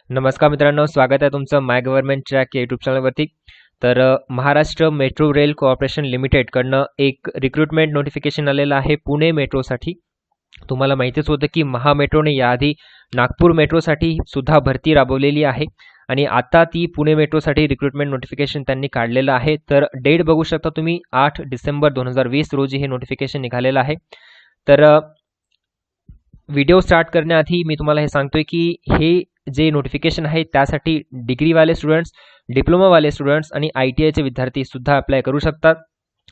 नमस्कार मित्रांनो, स्वागत आहे तुमचं माय गव्हर्नमेंट ट्रॅक या यूट्यूब चॅनलवरती. तर महाराष्ट्र मेट्रो रेल कॉर्पोरेशन लिमिटेडकडनं एक रिक्रुटमेंट नोटिफिकेशन आलेलं आहे पुणे मेट्रोसाठी. तुम्हाला माहितीच होतं की महामेट्रोने याआधी नागपूर मेट्रोसाठी सुद्धा भरती राबवलेली आहे आणि आता ती पुणे मेट्रोसाठी रिक्रुटमेंट नोटिफिकेशन त्यांनी काढलेलं आहे. तर डेट बघू शकता तुम्ही, 8 डिसेंबर 2020 रोजी हे नोटिफिकेशन निघालेलं आहे. तर व्हिडिओ स्टार्ट करण्याआधी मी तुम्हाला हे सांगतोय की हे जे नोटिफिकेशन आहे त्यासाठी डिग्रीवाले स्टुडंट्स, डिप्लोमावाले स्टुडंट्स आणि ITIचे विद्यार्थीसुद्धा अप्लाय करू शकतात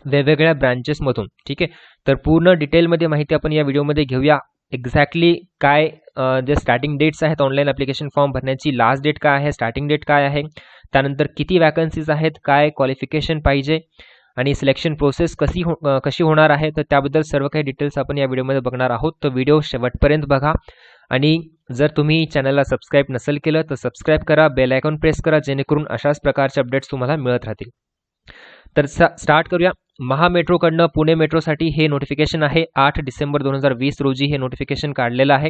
वेगवेगळ्या ब्रांचेसमधून. ठीक आहे, तर पूर्ण डिटेलमध्ये माहिती आपण या व्हिडिओमध्ये घेऊया. एक्झॅक्टली काय जे स्टार्टिंग डेट्स आहेत ऑनलाईन ॲप्लिकेशन फॉर्म भरण्याची, लास्ट डेट काय आहे, स्टार्टिंग डेट काय आहे, त्यानंतर किती वॅकन्सीज आहेत, काय क्वालिफिकेशन पाहिजे आणि सिलेक्शन प्रोसेस कशी होणार आहे, तर त्याबद्दल सर्व काही डिटेल्स आपण या व्हिडिओमध्ये बघणार आहोत. तर व्हिडिओ शेवटपर्यंत बघा आणि जर तुम्ही चॅनलला सबस्क्राईब नसेल केलं तर सबस्क्राईब करा, बेल आयकॉन प्रेस करा, जेणेकरून अशाच प्रकारचे अपडेट्स तुम्हाला मिळत राहतील. तर स्टार्ट करूया. महामेट्रोकडनं पुणे मेट्रोसाठी हे नोटिफिकेशन आहे. 8 डिसेंबर 2020 रोजी हे नोटिफिकेशन काढलेलं आहे.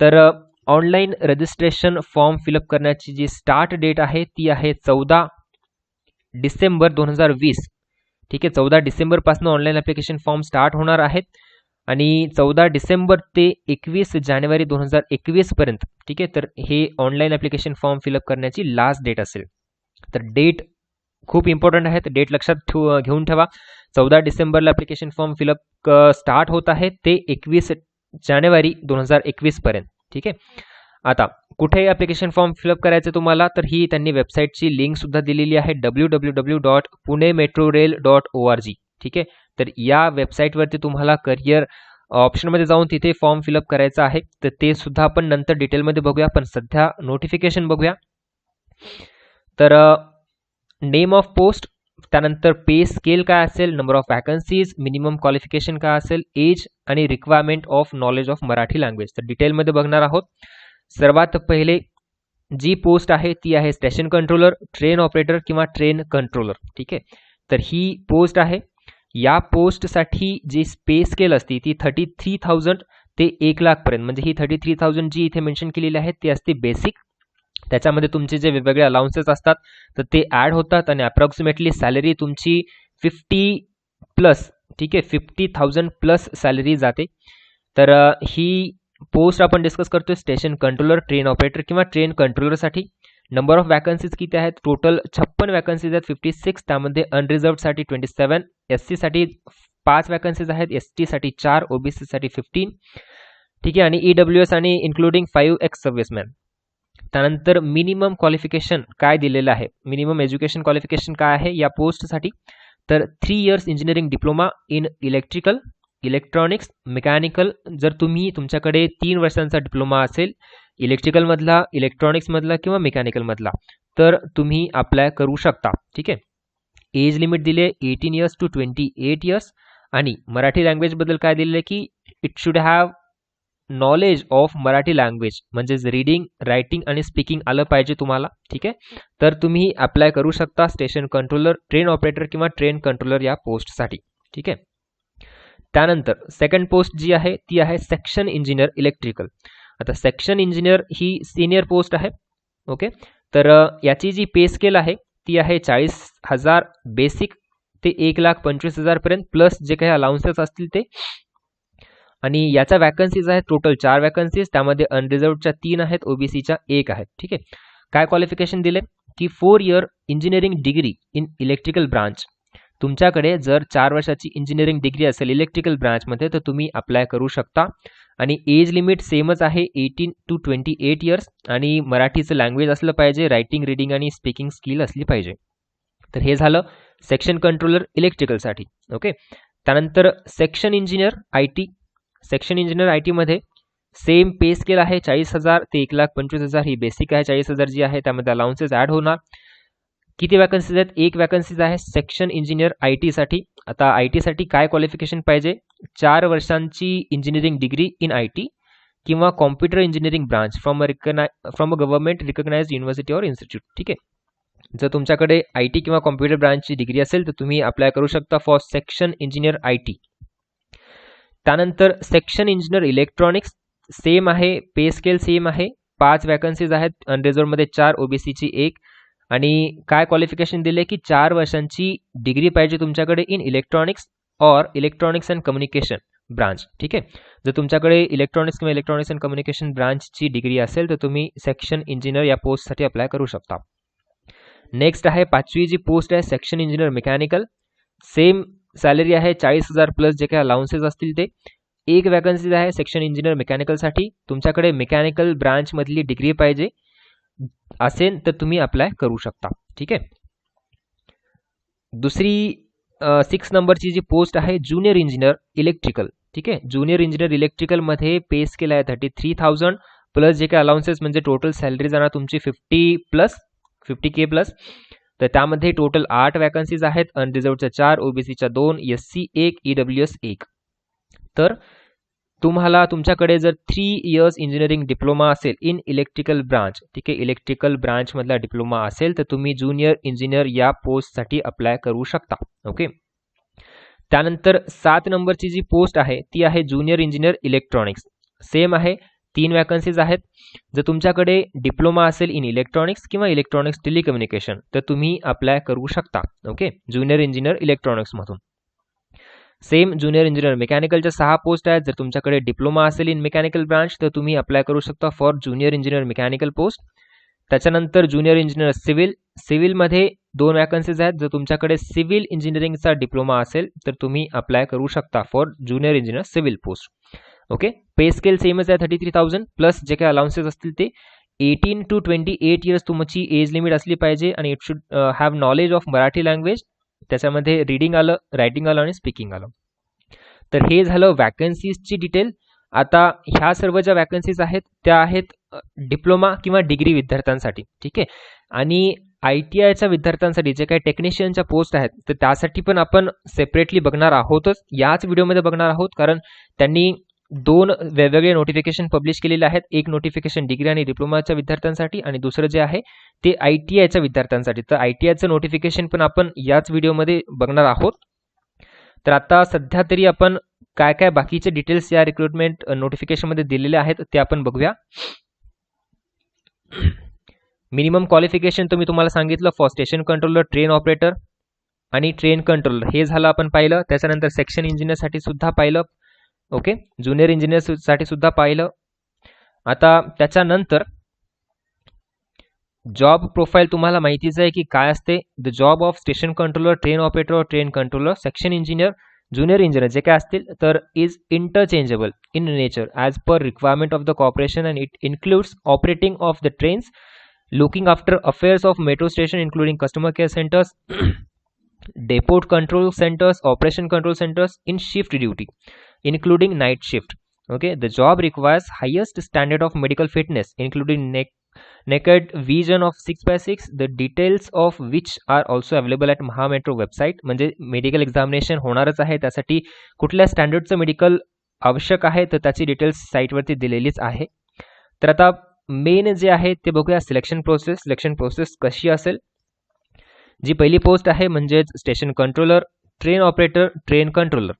तर ऑनलाईन रजिस्ट्रेशन फॉर्म फिलअप करण्याची जी स्टार्ट डेट आहे ती आहे 14 डिसेंबर 2020. ठीक आहे, 14 डिसेंबरपासून ऑनलाईन ॲप्लिकेशन फॉर्म स्टार्ट होणार आहेत आणि 14 डिसेंबर ते 21 जानेवारी 2021 पर्यंत. ठीक आहे, तर हे ऑनलाईन ॲप्लिकेशन फॉर्म फिलअप करण्याची लास्ट डेट असेल. तर डेट खूप इम्पॉर्टंट आहे, तर डेट लक्षात घेऊन ठेवा. 14 डिसेंबरला ॲप्लिकेशन फॉर्म फिलअप स्टार्ट होत आहे ते 21 जानेवारी 2021 पर्यंत. ठीक आहे, आता कुठे ॲप्लिकेशन फॉर्म फिलअप करायचं तुम्हाला, तर ही त्यांनी वेबसाईटची लिंकसुद्धा दिलेली आहे www.punemetrorail.org. ठीक आहे, तर या वेबसाईटवरती तुम्हाला करिअर ऑप्शनमध्ये जाऊन तिथे फॉर्म फिलअप करायचा आहे. तर ते सुद्धा आपण नंतर डिटेलमध्ये बघूया, पण सध्या नोटिफिकेशन बघूया. तर नेम ऑफ पोस्ट, त्यानंतर पे स्केल काय असेल, number of vacancies, minimum qualification काय असेल, एज आणि requirement of knowledge of Marathi language. तर डिटेलमध्ये बघणार आहोत. सर्वात पहिले जी पोस्ट आहे ती आहे स्टेशन कंट्रोलर, ट्रेन ऑपरेटर किंवा ट्रेन कंट्रोलर. ठीक आहे, तर ही पोस्ट आहे. या पोस्टसाठी जी पे स्केल असते ती 33,000 ते 1,00,000 पर्यंत, म्हणजे ही 33,000 जी इथे मेन्शन केलेली आहे ती असते बेसिक. त्याच्यामध्ये तुमचे जे वेगवेगळे अलाउन्सेस असतात तर ते ॲड होतात आणि अप्रॉक्सिमेटली सॅलरी तुमची 50+. ठीक आहे, 50,000 प्लस सॅलरी जाते. तर ही पोस्ट आपण डिस्कस करतोय स्टेशन कंट्रोलर, ट्रेन ऑपरेटर किंवा ट्रेन कंट्रोलरसाठी. नंबर ऑफ वॅकन्सीज किती आहेत, टोटल 56 वॅकन्सीज आहेत, 56. त्यामध्ये अनरिझर्वसाठी 27, SC साठी 5 वॅकन्सीज आहेत, ST साठी 4, OBC साठी 15. ठीक आहे, आणि EWS आणि इन्क्लुडिंग 5 एक्स सर्व्हिसमॅन. त्यानंतर मिनिमम क्वालिफिकेशन काय दिलेलं आहे, मिनिमम एज्युकेशन क्वालिफिकेशन काय आहे या पोस्टसाठी, तर 3 years engineering diploma in electrical, electronics, mechanical. जर तुमच्याकडे 3 वर्षांचा डिप्लोमा असेल इलेक्ट्रिकलमधला, इलेक्ट्रॉनिक्समधला किंवा मेकॅनिकलमधला, तर तुम्ही अप्लाय करू शकता. ठीक आहे, एज लिमिट दिले 18 इयर्स टू 28 इयर्स. आणि मराठी लँग्वेजबद्दल काय दिलेलं आहे की it should have knowledge of Marathi language, म्हणजेच रीडिंग, रायटिंग आणि स्पीकिंग आलं पाहिजे तुम्हाला. ठीक आहे, तर तुम्ही अप्लाय करू शकता स्टेशन कंट्रोलर, ट्रेन ऑपरेटर किंवा ट्रेन कंट्रोलर या पोस्टसाठी. ठीक आहे, त्यानंतर सेकंड पोस्ट जी आहे ती आहे सेक्शन इंजिनियर इलेक्ट्रिकल. आता सेक्शन इंजिनियर ही सिनियर पोस्ट आहे. ओके, तर याची जी पे स्केल आहे ती आहे 40,000 बेसिक ते 1,25,000 पर्यंत, प्लस जे काही अलाउन्सेस असतील ते. आणि याच्या वॅकन्सीज आहेत टोटल 4 वॅकन्सीज, त्यामध्ये अनरिझर्वच्या 3 आहेत, OBCच्या 1 आहेत. ठीक आहे, काय क्वालिफिकेशन दिले की 4 year engineering degree in electrical branch. तुमच्याकडे जर 4 वर्षाची इंजिनिअरिंग डिग्री असेल इलेक्ट्रिकल ब्रांचमध्ये तर तुम्ही अप्लाय करू शकता. आणि एज लिमिट सेमच आहे 18 टू 28 इयर्स. आणि मराठीचं लँग्वेज असलं पाहिजे, रायटिंग, रीडिंग आणि स्पीकिंग स्किल असली पाहिजे. तर हे झालं सेक्शन कंट्रोलर इलेक्ट्रिकलसाठी. ओके, त्यानंतर section engineer IT. Section engineer IT मध्ये सेम पे स्केल आहे 40,000 ते 1,25,000 ही बेसिक आहे. 40,000 जी आहे त्यामध्ये अलाउन्सेस ॲड होणार. किती वॅकन्सीज आहेत, 1 वॅकन्सीज आहे सेक्शन इंजिनियर IT साठी. आता IT साठी काय क्वालिफिकेशन पाहिजे, 4 वर्षांची इंजिनिअरिंग डिग्री इन IT किंवा computer engineering branch from a government recognized university or institute. ठीक आहे, जर तुमच्याकडे IT किंवा कॉम्प्युटर ब्रांचची डिग्री असेल तर तुम्ही अप्लाय करू शकता फॉर सेक्शन इंजिनियर IT. त्यानंतर सेक्शन इंजिनियर इलेक्ट्रॉनिक्स सेम आहे, पे स्केल सेम आहे, 5 वॅकन्सीज आहेत, अनरिझर्वमध्ये 4, ओबीसीची 1. आणि काय क्वालिफिकेशन दिले की 4 वर्षांची डिग्री पाहिजे तुमच्याकडे इन इलेक्ट्रॉनिक्स और इलेक्ट्रॉनिक्स अँड कम्युनिकेशन ब्रांच. ठीक आहे, जर तुमच्याकडे इलेक्ट्रॉनिक्स किंवा इलेक्ट्रॉनिक्स अँड कम्युनिकेशन ब्रांचची डिग्री असेल तर तुम्ही सेक्शन इंजिनियर या पोस्टसाठी अप्लाय करू शकता. नेक्स्ट आहे 5वी जी पोस्ट आहे section engineer mechanical. Same salary आहे 40,000 प्लस जे काही अलाउन्सेस असतील ते. 1 वॅकन्सीज आहे सेक्शन इंजिनियर मेकॅनिकलसाठी. तुमच्याकडे मेकॅनिकल ब्रांचमधली डिग्री पाहिजे असेल तर तुम्ही अप्लाय करू शकता. ठीक आहे. दुसरी 6 नंबरची जी पोस्ट आहे ज्युनियर इंजिनियर इलेक्ट्रिकल. ठीक आहे, ज्युनियर इंजिनियर इलेक्ट्रिकलमध्ये पे स्केल आहे 33,000 प्लस जे काही अलाउन्सेस, म्हणजे टोटल सॅलरी जाणार तुमची 50K प्लस. तर त्यामध्ये टोटल 8 वॅकन्सीज आहेत, अनरिझर्वच्या 4, ओबीसीच्या 2, SC 1, EWS 1. तर तुम्हाला तुमच्याकडे जर 3 इयर्स इंजिनिअरिंग डिप्लोमा असेल इन इलेक्ट्रिकल ब्रांच, ठीक आहे, इलेक्ट्रिकल ब्रांचमधला डिप्लोमा असेल तर तुम्ही ज्युनियर इंजिनियर या पोस्टसाठी अप्लाय करू शकता. ओके. त्यानंतर 7 नंबरची जी पोस्ट आहे ती आहे ज्युनियर इंजिनियर इलेक्ट्रॉनिक्स. सेम आहे, 3 वॅकन्सीज आहेत. जर तुमच्याकडे डिप्लोमा असेल इन इलेक्ट्रॉनिक्स किंवा इलेक्ट्रॉनिक्स टेलिकम्युनिकेशन तर तुम्ही अप्लाय करू शकता. ओके, ज्युनियर इंजिनियर इलेक्ट्रॉनिक्समधून. सेम ज्युनियर इंजिनियर मेकॅनिकलच्या 6 पोस्ट आहेत. जर तुमच्याकडे डिप्लोमा असेल इन मेकॅनिकल ब्रांच तर तुम्ही अप्लाय करू शकता for junior engineer mechanical post. त्याच्यानंतर ज्युनियर इंजिनियर सिव्हिल. सिव्हिलमध्ये 2 वॅकन्सीज आहेत. जर तुमच्याकडे सिव्हिल इंजिनिअरिंगचा डिप्लोमा असेल तर तुम्ही अप्लाय करू शकता for junior engineer civil post. Okay. Pay scale सेमच आहे 33,000 प्लस जे काही अलाउन्सेस असतील ते. 18 to 28 इयर्स तुमची एज लिमिट असली पाहिजे आणि it should have knowledge of Marathi language. त्याच्यामध्ये रीडिंग आलं, रायटिंग आलं आणि स्पीकिंग आलं. तर हे झालं वॅकन्सीजची डिटेल. आता ह्या सर्व ज्या वॅकन्सीज आहेत त्या आहेत डिप्लोमा किंवा डिग्री विद्यार्थ्यांसाठी. ठीक आहे. आणि ITIच्या विद्यार्थ्यांसाठी जे काही टेक्निशियनच्या पोस्ट आहेत तर त्यासाठी पण आपण सेपरेटली बघणार आहोतच, याच व्हिडिओमध्ये बघणार आहोत. कारण त्यांनी 2 वेगवेगळे नोटिफिकेशन पब्लिश केलेले आहेत. एक नोटिफिकेशन डिग्री आणि डिप्लोमाच्या विद्यार्थ्यांसाठी आणि दुसरं जे आहे ते ITIच्या विद्यार्थ्यांसाठी. तर ITIचं नोटिफिकेशन पण आपण याच व्हिडिओमध्ये बघणार आहोत. तर आता सध्या तरी आपण काय काय बाकीचे डिटेल्स या रिक्रुटमेंट नोटिफिकेशनमध्ये दिलेले आहेत ते आपण बघूया. मिनिमम क्वालिफिकेशन तर मी तुम्हाला सांगितलं for station controller, train operator आणि ट्रेन कंट्रोलर हे झालं आपण पाहिलं. त्याच्यानंतर सेक्शन इंजिनियरसाठी सुद्धा पाहिलं. ओके, ज्युनियर इंजिनियरसाठी सुद्धा पाहिलं. आता त्याच्यानंतर जॉब प्रोफाईल तुम्हाला माहितीच आहे की काय असते. The job of station controller, train operator, train controller, section engineer, junior engineer जे काय असतील तर is interchangeable in nature as per requirement of the corporation and it includes operating of the trains, looking after affairs of metro station including customer care centers, depot control centers, operation control centers in shift duty including night shift. Okay, the job requires highest standard of medical fitness including naked vision of 6x6, the details of which are also available at Maha Metro website. म्हणजे medical examination होणारच आहे, त्यासाठी कुठल्या स्टँडर्डचं medical आवश्यक आहे तर त्याची details साईटवरती दिलेलीच आहे. तर आता मेन जे आहे ते बघूया सिलेक्शन प्रोसेस. सिलेक्शन प्रोसेस कशी असेल. जी पहिली पोस्ट आहे म्हणजेच station controller, train operator, train controller.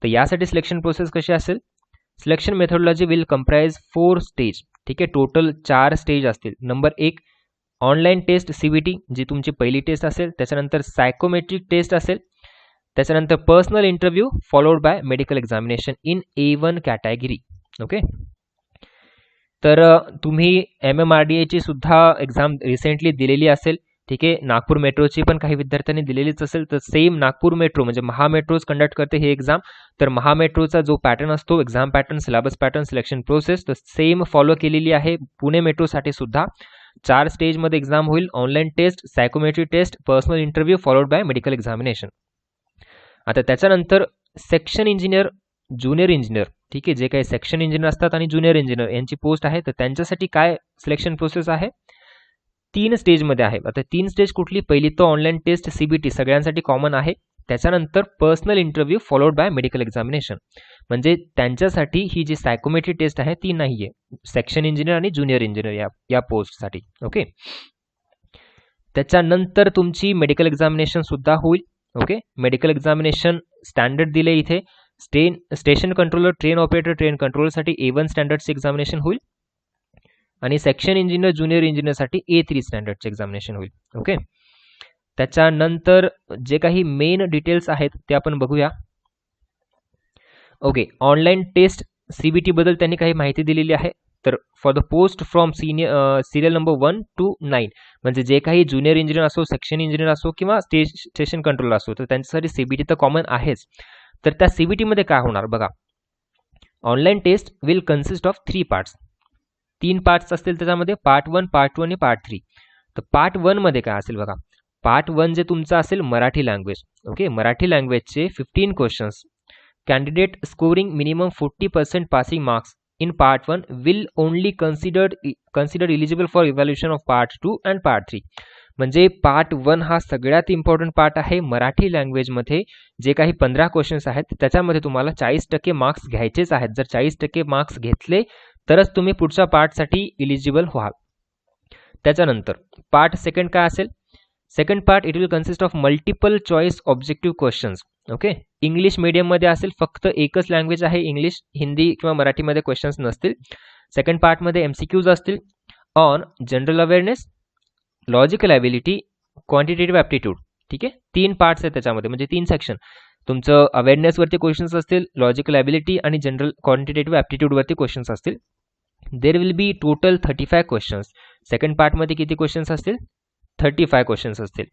तर यासाठी सिलेक्शन प्रोसेस कशी असेल. Selection methodology will comprise 4 stage. ठीक आहे, टोटल 4 स्टेज असतील. नंबर 1 ऑनलाईन टेस्ट CBT जी तुमची पहिली टेस्ट असेल. त्याच्यानंतर सायकोमेट्रिक टेस्ट असेल. त्याच्यानंतर personal interview followed by medical examination in A1 category. Okay. तर तुम्ही MMRDAची सुद्धा एक्झाम रिसेंटली दिलेली असेल. ठीक आहे, नागपूर मेट्रोची पण काही विद्यार्थ्यांनी दिलेलीच असेल. तर सेम नागपूर मेट्रो म्हणजे महा मेट्रोज कंडक्ट करते हे एक्झाम. तर महा मेट्रोचा जो पॅटर्न असतो, exam pattern, syllabus pattern, selection process तर सेम फॉलो केलेली आहे पुणे मेट्रोसाठी सुद्धा. 4 स्टेजमध्ये एक्झाम होईल. Online test, psychometric test, personal interview followed by medical examination. आता त्याच्यानंतर सेक्शन इंजिनियर, ज्युनियर इंजिनियर, ठीक आहे, जे काही सेक्शन इंजिनियर असतात आणि ज्युनियर इंजिनियर यांची पोस्ट आहे तर त्यांच्यासाठी काय सिलेक्शन प्रोसेस आहे. 3 स्टेजमध्ये आहे. आता 3 स्टेज कुठली. पहिली तो ऑनलाईन टेस्ट CBT सगळ्यांसाठी कॉमन आहे. त्याच्यानंतर personal interview followed by medical examination. म्हणजे त्यांच्यासाठी ही जी सायकोमेट्री टेस्ट आहे ती नाही आहे सेक्शन इंजिनियर आणि ज्युनियर इंजिनियर या पोस्टसाठी. ओके. त्याच्यानंतर तुमची मेडिकल एक्झामिनेशन सुद्धा होईल. ओके, मेडिकल एक्झामिनेशन स्टँडर्ड दिले इथे. Station controller, train operator, train कंट्रोलरसाठी A1 स्टँडर्डचे एक्झामिनेशन होईल. आणि सेक्शन इंजिनियर ज्युनियर इंजिनियरसाठी A3 स्टँडर्डचे एक्झामिनेशन होईल. ओके, त्याच्यानंतर जे काही मेन डिटेल्स आहेत ते आपण बघूया. ओके, ऑनलाईन टेस्ट CBT बद्दल त्यांनी काही माहिती दिलेली आहे. तर for the post from serial number 1 to 9 म्हणजे जे काही ज्युनियर इंजिनियर असो, सेक्शन इंजिनियर असो किंवा स्टेशन कंट्रोलर असो, तर त्यांच्यासाठी CBT तर कॉमन आहेच. तर त्या CBT मध्ये काय होणार बघा, online test will consist of 3 parts. 3 parts असतील त्याच्यामध्ये, पार्ट 1, पार्ट 2 आणि पार्ट 3. तर पार्ट 1 मध्ये काय असेल बघा, पार्ट 1 जे तुमचं असेल मराठी लँग्वेज. ओके, मराठी लँग्वेजचे 15 questions. Candidate scoring minimum 40% passing marks in part 1 will only considered eligible for evaluation of part 2 and part 3. म्हणजे पार्ट 1 हा सगळ्यात इम्पॉर्टंट पार्ट आहे. मराठी लँग्वेजमध्ये जे काही 15 क्वेश्चन्स आहेत त्याच्यामध्ये तुम्हाला 40% मार्क्स घ्यायचेच आहेत. जर 40% मार्क्स घेतले तरच तुम्ही पुढच्या पार्टसाठी इलिजिबल व्हाल. त्याच्यानंतर पार्ट सेकंड काय असेल, second part it will consist of multiple choice objective questions. Okay, English मीडियममध्ये असेल, फक्त एकच लँग्वेज आहे इंग्लिश, हिंदी किंवा मराठीमध्ये क्वेश्चन्स नसतील. सेकंड पार्टमध्ये MCQs असतील on general awareness, logical ability, quantitative aptitude. ठीक आहे, 3 पार्ट्स आहेत त्याच्यामध्ये, म्हणजे 3 सेक्शन. तुमचं अवेअरनेसवरती क्वेश्चन्स असतील, लॉजिकल ॲबिलिटी आणि जनरल क्वांटिटेटिव्ह ॲप्टिट्यूडवरती क्वेश्चन्स असतील. देर will B total 35 questions. Second पार्टमध्ये किती क्वेश्चन्स असतील, 35 क्वेश्चन्स असतील.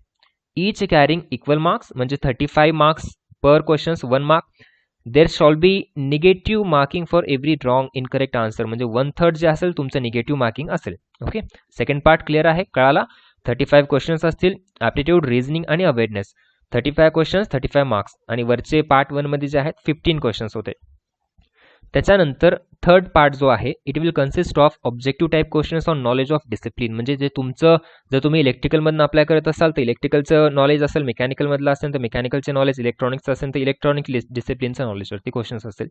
ईच कॅरिंग इक्वल मार्क्स, म्हणजे 35 marks per questions 1 mark. There shawl B negative marking for every wrong incorrect answer, म्हणजे 1/3 जे असेल तुमचं निगेटिव्ह मार्किंग असेल. ओके, सेकंड पार्ट क्लिअर आहे, कळाला. 35 क्वेश्चन्स असतील, ॲप्टिट्यूड, रिझनिंग आणि अवेअरनेस. 35 questions, 35 marks. आणि वरचे पार्ट 1 मध्ये जे आहेत 15 क्वेश्चन्स होते. त्याच्यानंतर थर्ड पार्ट जो आहे it will consist of objective type questions on knowledge of discipline, म्हणजे जे तुमचं, जर तुम्ही इलेक्ट्रिकलमधून अप्लाय करत असाल तर इलेक्ट्रिकलचं नॉलेज असेल, मेकॅनिकलमधलं असेल तर मेकॅनिकलचे नॉलेज, इलेक्ट्रॉनिक्स असेल तर इलेक्ट्रॉनिक डिसिप्लिनचं नॉलेजवरती क्वेश्चन्स असतील.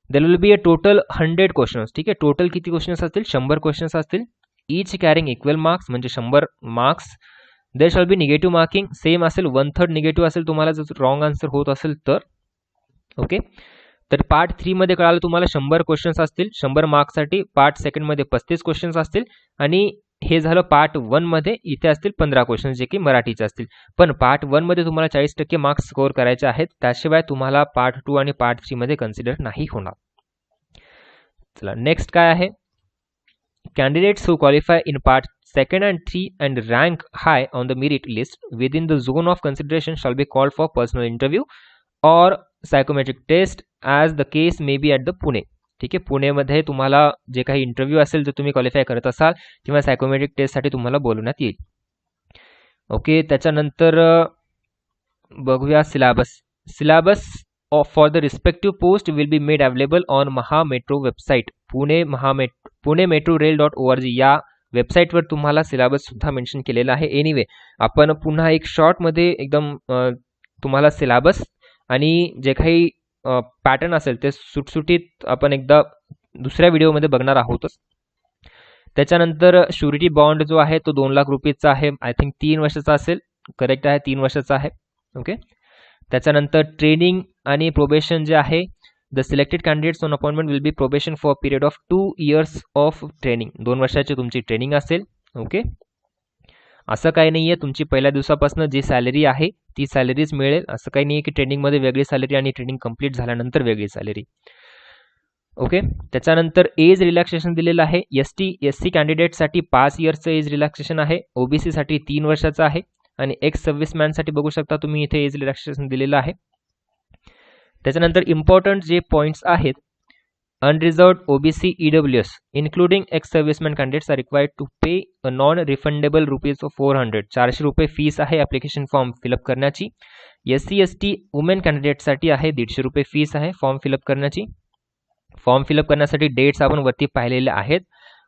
देर will be a total 100 questions. ठीक आहे, टोटल किती क्वेश्चन्स असतील, 100 क्वेश्चन्स असतील. ईच कॅरिंग इक्वल मार्क्स, म्हणजे 100 मार्क्स. देर शॉल बी निगेटिव्ह मार्किंग, सेम असेल, 1/3 निगेटिव्ह असेल तुम्हाला जर रॉंग आन्सर होत असेल तर. ओके, तर पार्ट 3 मध्ये कळालं तुम्हाला 100 क्वेश्चन्स असतील 100 मार्क्ससाठी. पार्ट सेकंडमध्ये 35 क्वेश्चन्स असतील आणि हे झालं पार्ट 1 मध्ये. इथे असतील 15 क्वेश्चन्स जे की मराठीचे असतील. पण पार्ट 1 मध्ये तुम्हाला 40% मार्क्स स्कोअर करायचे आहेत, त्याशिवाय तुम्हाला पार्ट 2 आणि पार्ट 3 मध्ये कन्सिडर नाही होणार. चला नेक्स्ट काय आहे, candidates who qualify in part 2 and 3 and rank high on the merit list within the zone of consideration shall be called for personal interview or psychometric test as the case may be at the Pune. ठीक आहे, पुणेमध्ये तुम्हाला जे काही interview असेल जर तुम्ही qualify करत असाल किंवा सायकोमेट्रिक टेस्टसाठी तुम्हाला बोलवण्यात येईल. ओके, त्याच्यानंतर बघूया syllabus. Syllabus for the respective post will be made available on Mahametro website. Pune metro rail .org या वेबसाईटवर तुम्हाला सिलेबस सुद्धा मेन्शन केलेला आहे. एनिवे आपण पुन्हा एक शॉर्टमध्ये एकदम तुम्हाला सिलेबस आणि जे काही पॅटर्न असेल ते सुटसुटीत आपण एकदा दुसऱ्या व्हिडिओमध्ये बघणार आहोतच. त्याच्यानंतर श्युरिटी बॉन्ड जो आहे तो 2 लाख रुपयेचा आहे. आय थिंक 3 वर्षाचा असेल, करेक्ट आहे, 3 वर्षाचा आहे. ओके, त्याच्यानंतर ट्रेनिंग आणि प्रोबेशन जे आहे, the selected candidates on appointment will be probation for period of 2 years of training. 2 वर्षाची तुमची ट्रेनिंग असेल. ओके, असं काही नाही आहे तुमची पहिल्या दिवसापासून जी सॅलरी आहे ती सॅलरीच मिळेल, असं काही नाही आहे की ट्रेनिंगमध्ये वेगळी सॅलरी आणि ट्रेनिंग कंप्लीट झाल्यानंतर वेगळी सॅलरी. ओके, त्याच्यानंतर एज रिलॅक्सेशन दिलेलं आहे. SC कॅन्डिडेटसाठी 5 yearsचं एज रिलॅक्सेशन आहे, OBC साठी 3 वर्षाचं आहे आणि एक्स सर्व्हिसमॅनसाठी बघू शकता तुम्ही इथे एज रिलॅक्सेशन दिलेलं आहे. त्याच्यानंतर इम्पॉर्टंट जे पॉईंट्स आहेत, unreserved OBC EWS including ex-serviceman candidates are required to pay a non-refundable rupees of 400. 400 रुपये फीस आहे ॲप्लिकेशन फॉर्म फिलअप करण्याची. SC/ST वुमेन कॅन्डिडेटसाठी आहे 150 रुपये फीस आहे फॉर्म फिलअप करण्याची. फॉर्म फिलअप करण्यासाठी डेट्स आपण वरती पाहिलेले आहेत.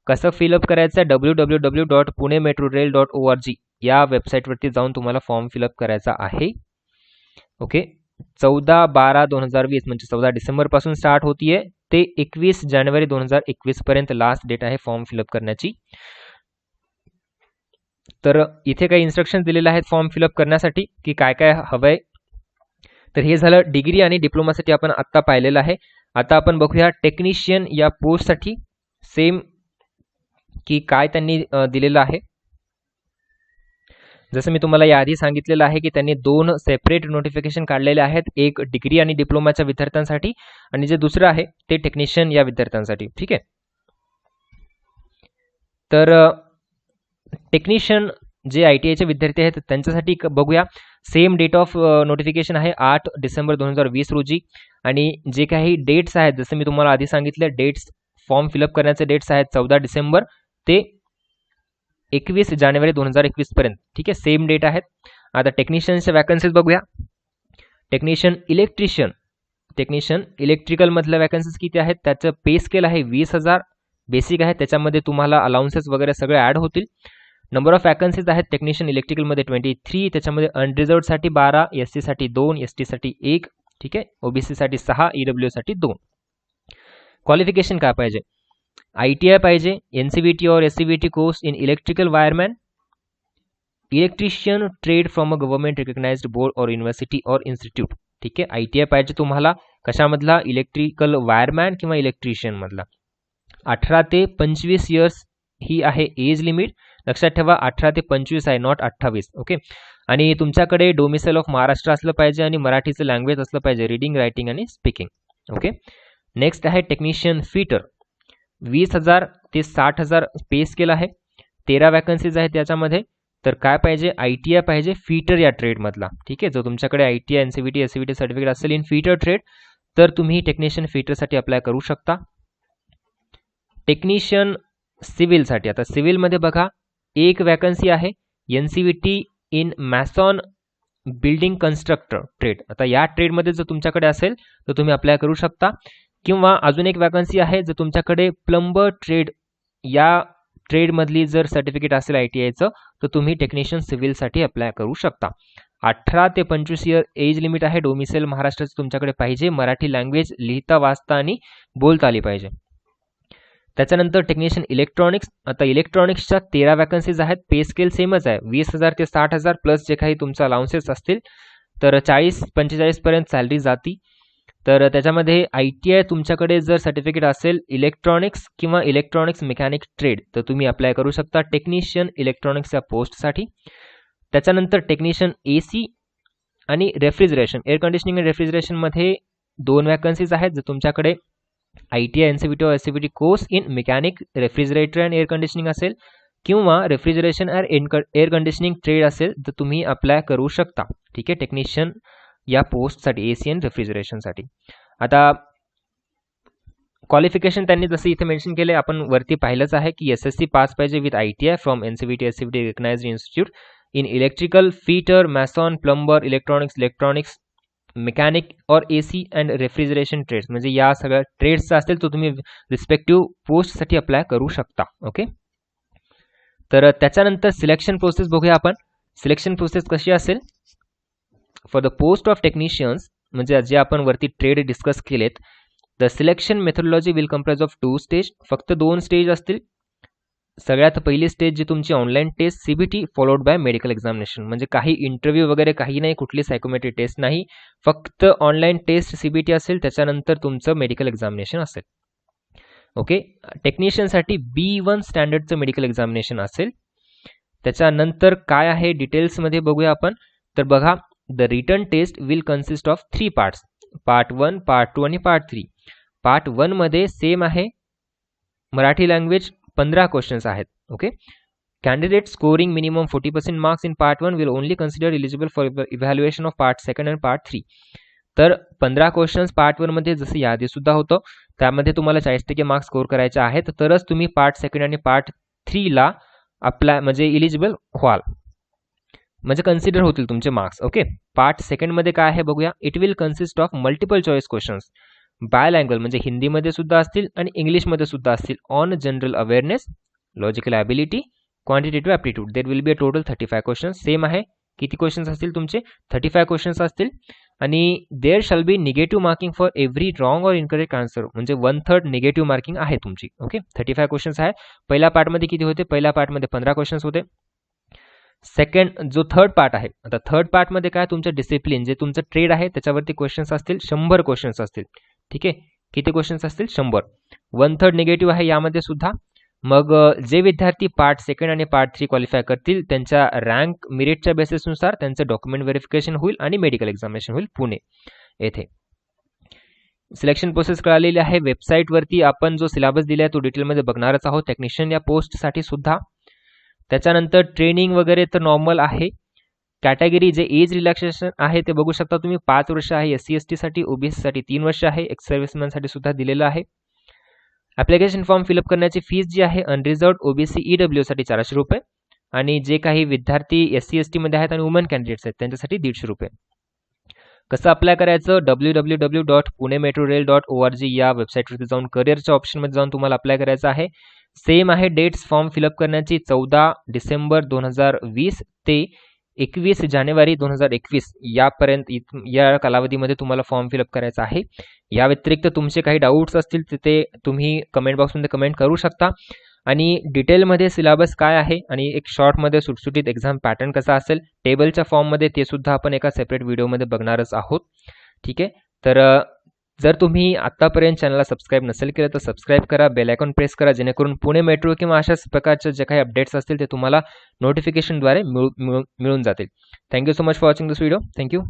कसं फिलअप करायचं, www.punemetrorail.org या वेबसाईटवरती जाऊन तुम्हाला फॉर्म फिलअप करायचा आहे. ओके, 14/12/2020 म्हणजे 14 डिसेंबरपासून स्टार्ट होतीये ते 21 जानेवारी 2021 पर्यंत लास्ट डेट आहे फॉर्म फिलअप करण्याची. तर इथे काही इन्स्ट्रक्शन दिलेले आहेत फॉर्म फिलअप करण्यासाठी की काय काय हवंय. तर हे झालं डिग्री आणि डिप्लोमासाठी आपण आत्ता पाहिलेलं आहे. आता आपण बघूया टेक्निशियन या पोस्टसाठी. सेम की काय त्यांनी दिलेलं आहे. जसं मी तुम्हाला याआधी सांगितलेलं आहे की त्यांनी 2 सेपरेट नोटिफिकेशन काढलेले आहेत, एक डिग्री आणि डिप्लोमाच्या विद्यार्थ्यांसाठी आणि जे दुसरं आहे ते टेक्निशियन या विद्यार्थ्यांसाठी. ठीक आहे. तर टेक्निशियन जे ITIचे विद्यार्थी आहेत त्यांच्यासाठी बघूया. सेम डेट ऑफ नोटिफिकेशन आहे 8 डिसेंबर 2020 रोजी आणि जे काही डेट्स आहेत जसं मी तुम्हाला आधी सांगितलं, डेट्स फॉर्म फिलअप करण्याचे डेट्स आहेत 14 डिसेंबर ते 21 जानेवारी 2021 पर्यंत. ठीक आहे, सेम डेट आहेत. आता टेक्निशियनच्या वॅकन्सीज बघूया. टेक्निशियन इलेक्ट्रिकल मधल्या वॅकन्सीज किती आहेत, त्याचं पे स्केल आहे 20,000 बेसिक आहे, त्याच्यामध्ये तुम्हाला अलाउन्सेस वगैरे सगळे ॲड होतील. नंबर ऑफ वॅकन्सीज आहेत टेक्निशियन इलेक्ट्रिकलमध्ये 23, त्याच्यामध्ये अनरिझर्वसाठी 12, SC साठी 2, ST साठी 1, ठीक आहे, OBC साठी 6, EWS साठी 2. क्वालिफिकेशन काय पाहिजे, ITI पाहिजे, NCVT or SCVT course in electrical wireman, electrician trade from a government recognized board or university or institute. ठीक आहे, ITI पाहिजे तुम्हाला कशामधला, इलेक्ट्रिकल वायरमॅन किंवा इलेक्ट्रिशियन मधला. 18 ते 25 इयर्स ही आहे एज लिमिट. लक्षात ठेवा 18 ते 25 आहे, नॉट 28. ओके. आणि तुमच्याकडे डोमिसाईल ऑफ महाराष्ट्र असलं पाहिजे आणि मराठीचं लँग्वेज असलं पाहिजे, रीडिंग, रायटिंग आणि स्पीकिंग. ओके. नेक्स्ट आहे टेक्निशियन फिटर. 20,000 ते 60,000 पे स्केल आहे. 13 वॅकन्सीज आहेत त्याच्यामध्ये. तर काय पाहिजे, ITI पाहिजे फिटर या ट्रेडमधला. ठीक आहे, जर तुमच्याकडे ITI NCVT SCVT सर्टिफिकेट असेल इन फिटर ट्रेड तर तुम्ही टेक्निशियन फिटरसाठी अप्लाय करू शकता. टेक्निशियन सिव्हिलसाठी, आता सिव्हिलमध्ये बघा एक वॅकन्सी आहे NCVT in mason building constructor trade. आता या ट्रेडमध्ये जर तुमच्याकडे असेल तर तुम्ही अप्लाय करू शकता. किंवा अजून एक वॅकन्सी आहे जर तुमच्याकडे प्लंबर ट्रेड या ट्रेडमधली जर सर्टिफिकेट असेल ITIचं तर तुम्ही टेक्निशियन सिव्हिलसाठी अप्लाय करू शकता. 18 ते 25 इयर एज लिमिट आहे. डोमिसाईल महाराष्ट्राचं तुमच्याकडे पाहिजे. मराठी लँग्वेज लिहिता वाचता आणि बोलता आली पाहिजे. त्याच्यानंतर टेक्निशियन इलेक्ट्रॉनिक्स. आता इलेक्ट्रॉनिक्सच्या 13 वॅकन्सीज आहेत. पे स्केल सेमच आहे 20,000 ते 60,000 प्लस जे काही तुमचा अलाउन्सेस असतील तर 40-45 पर्यंत सॅलरी जाती. तर त्याच्यामध्ये ITI तुमच्याकडे जर सर्टिफिकेट असेल इलेक्ट्रॉनिक्स किंवा इलेक्ट्रॉनिक्स मेकॅनिक ट्रेड तर तुम्ही अप्लाय करू शकता टेक्निशियन इलेक्ट्रॉनिक्सच्या पोस्टसाठी. त्याच्यानंतर टेक्निशियन AC आणि रेफ्रिजरेशन, एअर कंडिशनिंग आणि रेफ्रिजरेशनमध्ये 2 वॅकन्सीज आहेत. जर तुमच्याकडे ITI NCVT or SCVT course in mechanic refrigerator and air conditioning असेल किंवा रेफ्रिजरेशन एअर कंडिशनिंग ट्रेड असेल तर तुम्ही अप्लाय करू शकता. ठीक आहे, टेक्निशियन या पोस्टसाठी AC आणि रेफ्रिजरेशनसाठी. आता क्वालिफिकेशन त्यांनी जसं इथे मेन्शन केले आपण वरती पाहिलंच आहे की SSC पास पाहिजे with ITI from NCVT SCVT recognised institute in electrical, fitter, mason, plumber, electronics mechanic और AC अँड रेफ्रिजरेशन ट्रेड्स, म्हणजे या सगळ्या ट्रेड्सचा असेल तर तुम्ही रिस्पेक्टिव्ह पोस्टसाठी अप्लाय करू शकता. ओके. तर त्याच्यानंतर सिलेक्शन प्रोसेस बघूया आपण. सिलेक्शन प्रोसेस कशी असेल for the post of technicians, म्हणजे जे आपण वरती ट्रेड डिस्कस केलेत. The selection methodology will comprise of 2 stage. फक्त 2 स्टेज असतील. सगळ्यात पहिली स्टेज जी तुमची online test CBT followed by medical examination, म्हणजे काही इंटरव्ह्यू वगैरे काही नाही, कुठली सायकोमेट्री टेस्ट नाही, फक्त ऑनलाईन टेस्ट CBT असेल. त्याच्यानंतर तुमचं मेडिकल एक्झामिनेशन असेल. ओके. टेक्निशियनसाठी B1 स्टँडर्डचं मेडिकल एक्झामिनेशन असेल. त्याच्यानंतर काय आहे डिटेल्समध्ये बघूया आपण. तर बघा the written test will consist of 3 parts, part 1, part 2 आणि पार्ट 3. पार्ट 1 मध्ये सेम आहे मराठी लँग्वेज 15 क्वेश्चन्स आहेत. Okay. Candidate scoring minimum 40% marks in part 1 will only consider eligible for evaluation of part 2 and part 3. तर 15 questions part 1 मध्ये जसं यादी सुद्धा होतं त्यामध्ये तुम्हाला 40% मार्क्स स्कोर करायचे आहेत तरच तुम्ही पार्ट 2 आणि पार्ट 3 ला अप्लाय म्हणजे इलिजिबल व्हाल, म्हणजे कन्सिडर होतील तुमचे मार्क्स. ओके. पार्ट 2 मध्ये काय आहे बघूया. It will consist of multiple choice questions bilanguage, म्हणजे हिंदीमध्ये सुद्धा असतील आणि इंग्लिशमध्ये सुद्धा असतील. On general awareness, logical ability, quantitative aptitude. There will be a total 35 questions. Same आहे. किती क्वेश्चन्स असतील तुमचे 35 क्वेश्चन्स असतील. आणि there shall be negative marking for every wrong और इनकरेक्ट आन्सर, म्हणजे 1/3 निगेटिव्ह मार्किंग आहे तुमची. ओके. 35 क्वेश्चन्स आहे. पहिल्या पार्टमध्ये किती होते, पहिल्या पार्टमध्ये 15 क्वेश्चन्स होते. जो थर्ड पार्ट आहे, आता थर्ड पार्टमध्ये काय तुमचं डिसिप्लिन जे तुमचं ट्रेड आहे त्याच्यावरती क्वेश्चन्स असतील. 100 क्वेश्चन्स असतील. ठीक आहे. किती क्वेश्चन्स असतील 100. 1/3 निगेटिव्ह आहे यामध्ये सुद्धा. मग जे विद्यार्थी पार्ट 2 आणि पार्ट 3 क्वालिफाय करतील त्यांच्या रँक मेरिटच्या बेसिसनुसार त्यांचं डॉक्युमेंट व्हेरिफिकेशन होईल आणि मेडिकल एक्झामिनेशन होईल पुणे येथे. सिलेक्शन प्रोसेस कळालेली आहे. वेबसाईटवरती आपण जो सिलेबस दिला आहे तो डिटेलमध्ये बघणारच आहोत टेक्निशियन या पोस्टसाठी सुद्धा. त्याच्यानंतर ट्रेनिंग वगैरे तर नॉर्मल आहे. कॅटेगरी जे एज रिलॅक्सेशन आहे ते बघू शकता तुम्ही 5 वर्ष आहे SC ST साठी, OBC साठी 3 वर्ष आहे, एक्स सर्व्हिसमॅनसाठी सुद्धा दिलेलं आहे. ॲप्लिकेशन फॉर्म फिलअप करण्याची फीस जी आहे अनरिझर्व्ड OBC EW साठी 400 रुपये आणि जे काही विद्यार्थी SC ST मध्ये आहेत आणि वुमन कॅन्डिडेट्स आहेत त्यांच्यासाठी 150 रुपये. कसं अप्लाय करायचं www.punemetrorail.org या वेबसाईटवरती जाऊन करिअरच्या ऑप्शनमध्ये जाऊन तुम्हाला अप्लाय करायचं आहे. सेम आहे डेट्स फॉर्म फिलअप करण्याची 14 डिसेंबर 2020 ते 21 जानेवारी 2021 यापर्यंत या कालावधीमध्ये तुम्हाला फॉर्म फिलअप करायचा आहे. या व्यतिरिक्त तुमचे काही डाऊट्स असतील ते तुम्ही कमेंट बॉक्समध्ये कमेंट करू शकता आणि डिटेलमध्ये सिलेबस काय आहे आणि एक शॉर्टमध्ये सुटसुटीत एक्झाम पॅटर्न कसा असेल टेबलच्या फॉर्ममध्ये ते सुद्धा आपण एका सेपरेट व्हिडिओमध्ये बघणारच आहोत. ठीक आहे. तर जर तुम्ही आत्तापर्यंत चॅनलला सबस्क्राईब नसेल केलं तर सबस्क्राईब करा, बेल आयकॉन प्रेस करा जेणेकरून पुणे मेट्रो किंवा अशाच प्रकारचे जे काही अपडेट्स असतील ते तुम्हाला नोटिफिकेशनद्वारे मिळून जातील. Thank you so much for watching this video. Thank you.